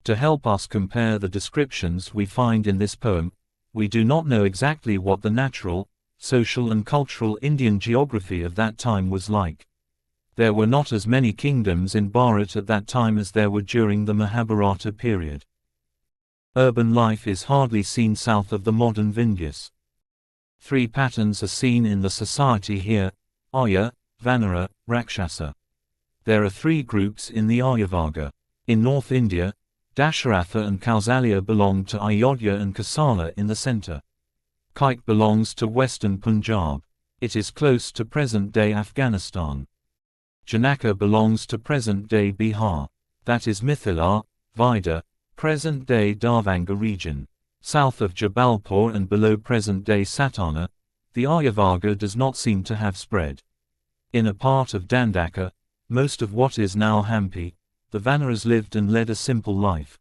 To help us compare the descriptions we find in this poem, we do not know exactly what the natural, social and cultural Indian geography of that time was like. There were not as many kingdoms in Bharat at that time as there were during the Mahabharata period. Urban life is hardly seen south of the modern Vindhyas. Three patterns are seen in the society here: Arya, Vanara, Rakshasa. There are three groups in the Aryavarga. In North India, Dasharatha and Kausalya belong to Ayodhya and Kosala in the center. Kaik belongs to western Punjab. It is close to present-day Afghanistan. Janaka belongs to present-day Bihar. That is Mithila, Vida, present-day Darbhanga region. South of Jabalpur and below present-day Satana, the Aryavarga does not seem to have spread. In a part of Dandaka, most of what is now Hampi, the Vanaras lived and led a simple life.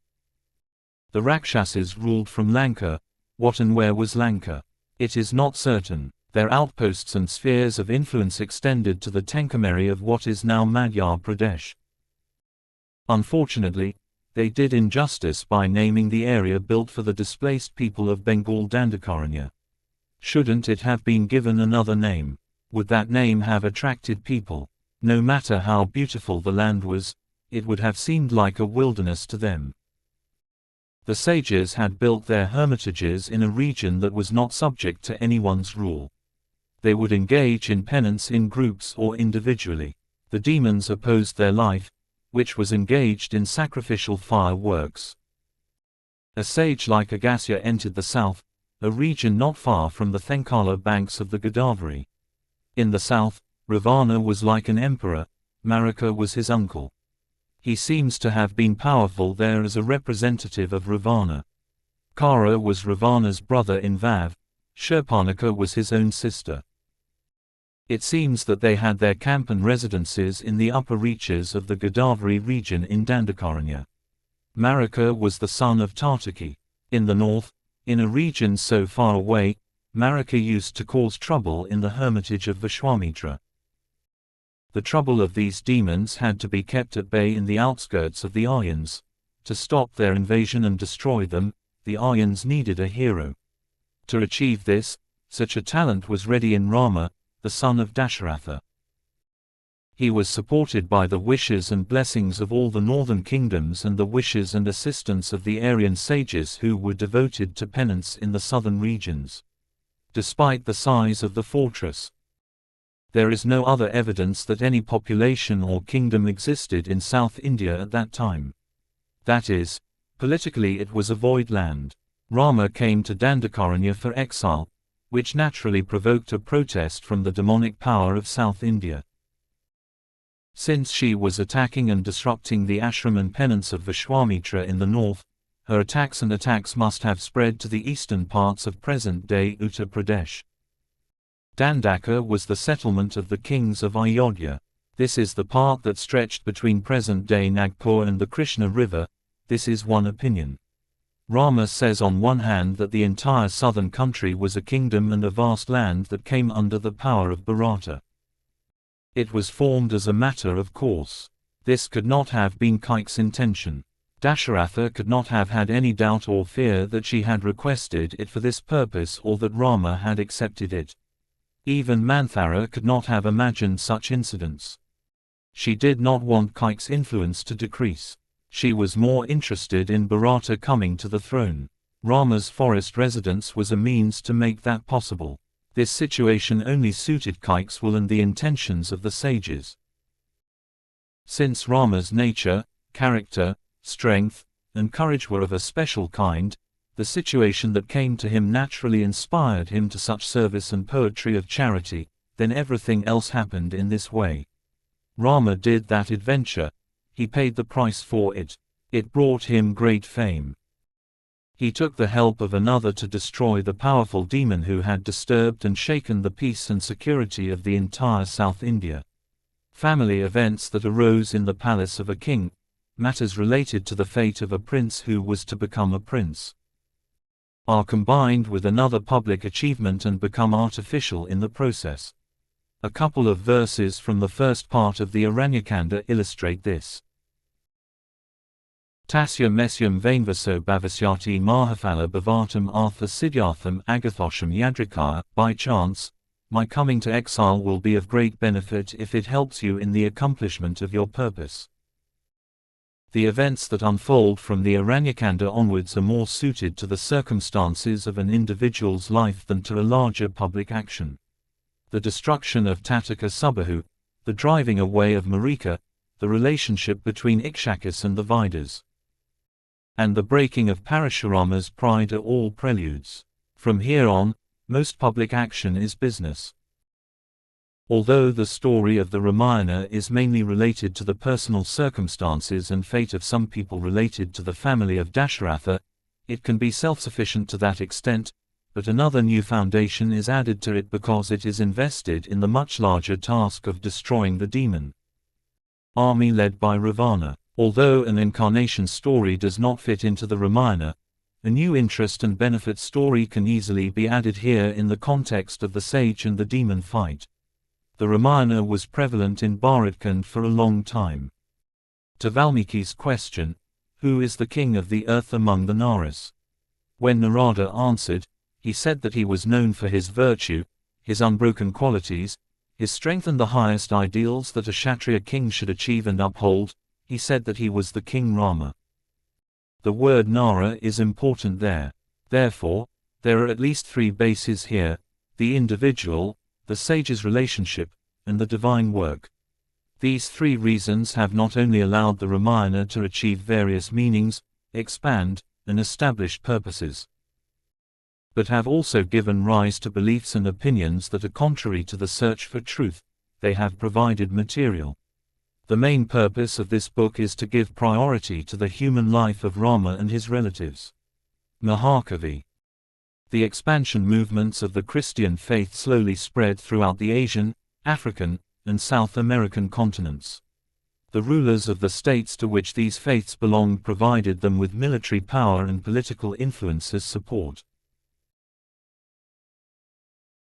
The Rakshasas ruled from Lanka. What and where was Lanka? It is not certain. Their outposts and spheres of influence extended to the Tenkameri of what is now Madhya Pradesh. Unfortunately, they did injustice by naming the area built for the displaced people of Bengal Dandakaranya. Shouldn't it have been given another name? Would that name have attracted people? No matter how beautiful the land was, it would have seemed like a wilderness to them. The sages had built their hermitages in a region that was not subject to anyone's rule. They would engage in penance in groups or individually. The demons opposed their life, which was engaged in sacrificial fireworks. A sage like Agastya entered the south, a region not far from the Thenkala banks of the Godavari. In the south, Ravana was like an emperor. Marika was his uncle. He seems to have been powerful there as a representative of Ravana. Kara was Ravana's brother in Vav. Shurpanaka was his own sister. It seems that they had their camp and residences in the upper reaches of the Godavari region in Dandakaranya. Marika was the son of Tartaki. In the north, in a region so far away, Marika used to cause trouble in the hermitage of Vishwamitra. The trouble of these demons had to be kept at bay in the outskirts of the Aryans. To stop their invasion and destroy them, the Aryans needed a hero. To achieve this, such a talent was ready in Rama, the son of Dasharatha. He was supported by the wishes and blessings of all the northern kingdoms and the wishes and assistance of the Aryan sages who were devoted to penance in the southern regions. Despite the size of the fortress, there is no other evidence that any population or kingdom existed in South India at that time. That is, politically it was a void land. Rama came to Dandakaranya for exile, which naturally provoked a protest from the demonic power of South India. Since she was attacking and disrupting the ashram and penance of Vishwamitra in the north, her attacks must have spread to the eastern parts of present-day Uttar Pradesh. Dandaka was the settlement of the kings of Ayodhya. This is the part that stretched between present-day Nagpur and the Krishna River. This is one opinion. Rama says on one hand that the entire southern country was a kingdom and a vast land that came under the power of Bharata. It was formed as a matter of course. This could not have been Kaik's intention. Dasharatha could not have had any doubt or fear that she had requested it for this purpose or that Rama had accepted it. Even Manthara could not have imagined such incidents. She did not want Kaik's influence to decrease. She was more interested in Bharata coming to the throne. Rama's forest residence was a means to make that possible. This situation only suited Kaik's will and the intentions of the sages. Since Rama's nature, character, strength, and courage were of a special kind, the situation that came to him naturally inspired him to such service and poetry of charity. Then everything else happened in this way. Rama did that adventure. He paid the price for it. It brought him great fame. He took the help of another to destroy the powerful demon who had disturbed and shaken the peace and security of the entire South India. Family events that arose in the palace of a king, matters related to the fate of a prince who was to become a prince, are combined with another public achievement and become artificial in the process. A couple of verses from the first part of the Aranyakanda illustrate this. Tasya mesyam vainvaso bhavasyati mahaphala bhavatam artha siddhyartham agathosham yadrikaya. By chance, my coming to exile will be of great benefit if it helps you in the accomplishment of your purpose. The events that unfold from the Aranyakanda onwards are more suited to the circumstances of an individual's life than to a larger public action. The destruction of Tataka Subahu, the driving away of Marika, the relationship between Ikshakis and the Vedas, and the breaking of Parashurama's pride are all preludes. From here on, most public action is business. Although the story of the Ramayana is mainly related to the personal circumstances and fate of some people related to the family of Dasharatha, it can be self-sufficient to that extent, but another new foundation is added to it because it is invested in the much larger task of destroying the demon army led by Ravana. Although an incarnation story does not fit into the Ramayana, a new interest and benefit story can easily be added here in the context of the sage and the demon fight. The Ramayana was prevalent in Bharatkhand for a long time. To Valmiki's question, who is the king of the earth among the Naras? When Narada answered, he said that he was known for his virtue, his unbroken qualities, his strength and the highest ideals that a Kshatriya king should achieve and uphold. He said that he was the King Rama. The word Nara is important there. Therefore, there are at least three bases here: the individual, the sage's relationship, and the divine work. These three reasons have not only allowed the Ramayana to achieve various meanings, expand, and establish purposes, but have also given rise to beliefs and opinions that are contrary to the search for truth. They have provided material. The main purpose of this book is to give priority to the human life of Rama and his relatives. Mahakavi. The expansion movements of the Christian faith slowly spread throughout the Asian, African, and South American continents. The rulers of the states to which these faiths belonged provided them with military power and political influence as support.